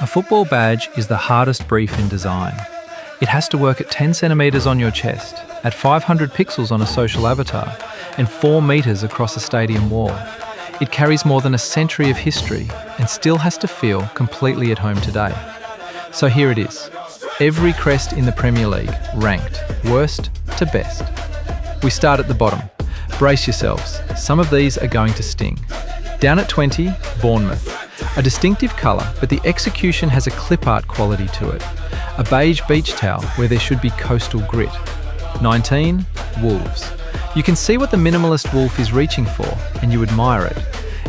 A football badge is the hardest brief in design. It has to work at 10 centimetres on your chest, at 500 pixels on a social avatar, and 4 metres across a stadium wall. It carries more than a century of history and still has to feel completely at home today. So here it is. Every crest in the Premier League, ranked worst to best. We start at the bottom. Brace yourselves, some of these are going to sting. Down at 20, Bournemouth. A distinctive colour, but the execution has a clip art quality to it. A beige beach towel where there should be coastal grit. 19, Wolves. You can see what the minimalist wolf is reaching for, and you admire it.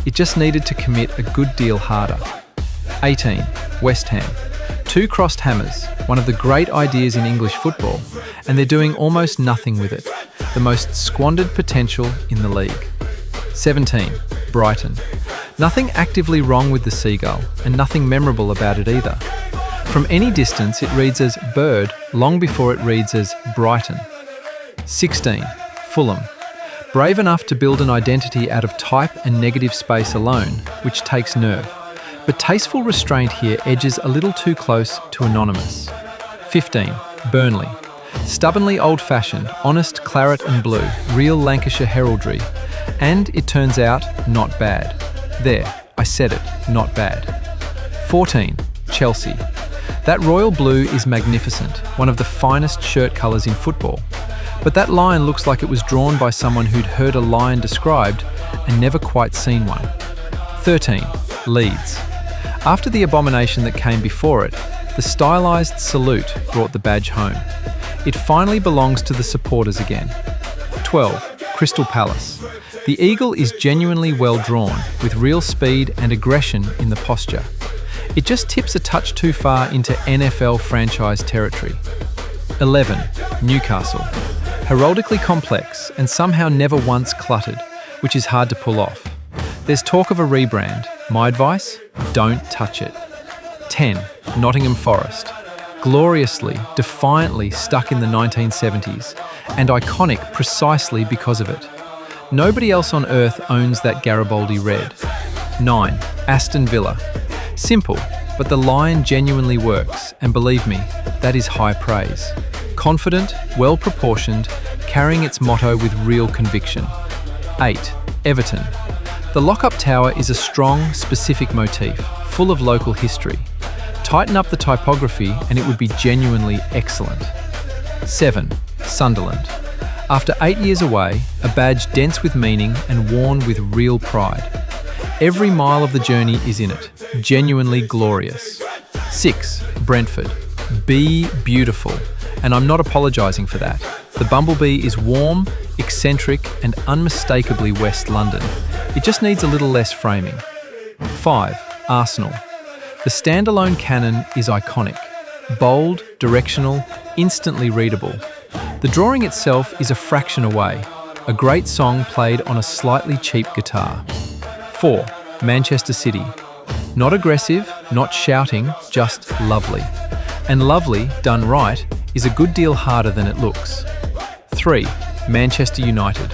It just needed to commit a good deal harder. 18, West Ham. 2 crossed hammers, one of the great ideas in English football, and they're doing almost nothing with it. The most squandered potential in the league. 17, Brighton. Nothing actively wrong with the seagull, and nothing memorable about it either. From any distance, it reads as bird long before it reads as Brighton. 16, Fulham. Brave enough to build an identity out of type and negative space alone, which takes nerve. But tasteful restraint here edges a little too close to anonymous. 15, Burnley. Stubbornly old-fashioned, honest claret and blue, real Lancashire heraldry. And it turns out, not bad. There, I said it, not bad. 14, Chelsea. That royal blue is magnificent, one of the finest shirt colours in football. But that lion looks like it was drawn by someone who'd heard a lion described and never quite seen one. 13, Leeds. After the abomination that came before it, the stylised salute brought the badge home. It finally belongs to the supporters again. 12, Crystal Palace. The eagle is genuinely well drawn, with real speed and aggression in the posture. It just tips a touch too far into NFL franchise territory. 11, Newcastle. Heraldically complex and somehow never once cluttered, which is hard to pull off. There's talk of a rebrand. My advice? Don't touch it. 10, Nottingham Forest. Gloriously, defiantly stuck in the 1970s, and iconic precisely because of it. Nobody else on earth owns that Garibaldi red. 9, Aston Villa. Simple, but the line genuinely works, and believe me, that is high praise. Confident, well-proportioned, carrying its motto with real conviction. 8, Everton. The lock-up tower is a strong, specific motif, full of local history. Tighten up the typography and it would be genuinely excellent. 7, Sunderland. After 8 years away, a badge dense with meaning and worn with real pride. Every mile of the journey is in it, genuinely glorious. 6, Brentford. Be beautiful, and I'm not apologising for that. The bumblebee is warm, eccentric, and unmistakably West London. It just needs a little less framing. 5, Arsenal. The standalone cannon is iconic. Bold, directional, instantly readable. The drawing itself is a fraction away. A great song played on a slightly cheap guitar. 4, Manchester City. Not aggressive, not shouting, just lovely. And lovely, done right, is a good deal harder than it looks. 3, Manchester United.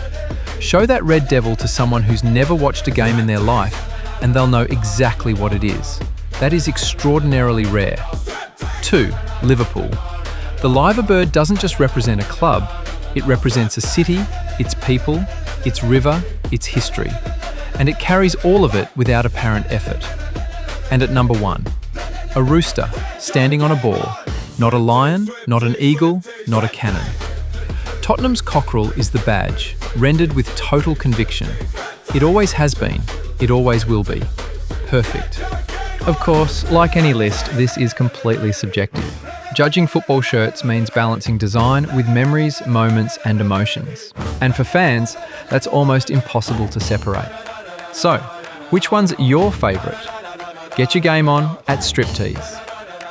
Show that red devil to someone who's never watched a game in their life and they'll know exactly what it is. That is extraordinarily rare. 2, Liverpool. The liver bird doesn't just represent a club, it represents a city, its people, its river, its history. And it carries all of it without apparent effort. And at number 1, a rooster standing on a ball. Not a lion, not an eagle, not a cannon. Tottenham's cockerel is the badge, rendered with total conviction. It always has been, it always will be. Perfect. Of course, like any list, this is completely subjective. Judging football shirts means balancing design with memories, moments, and emotions. And for fans, that's almost impossible to separate. So, which one's your favourite? Get your game on at Striptease.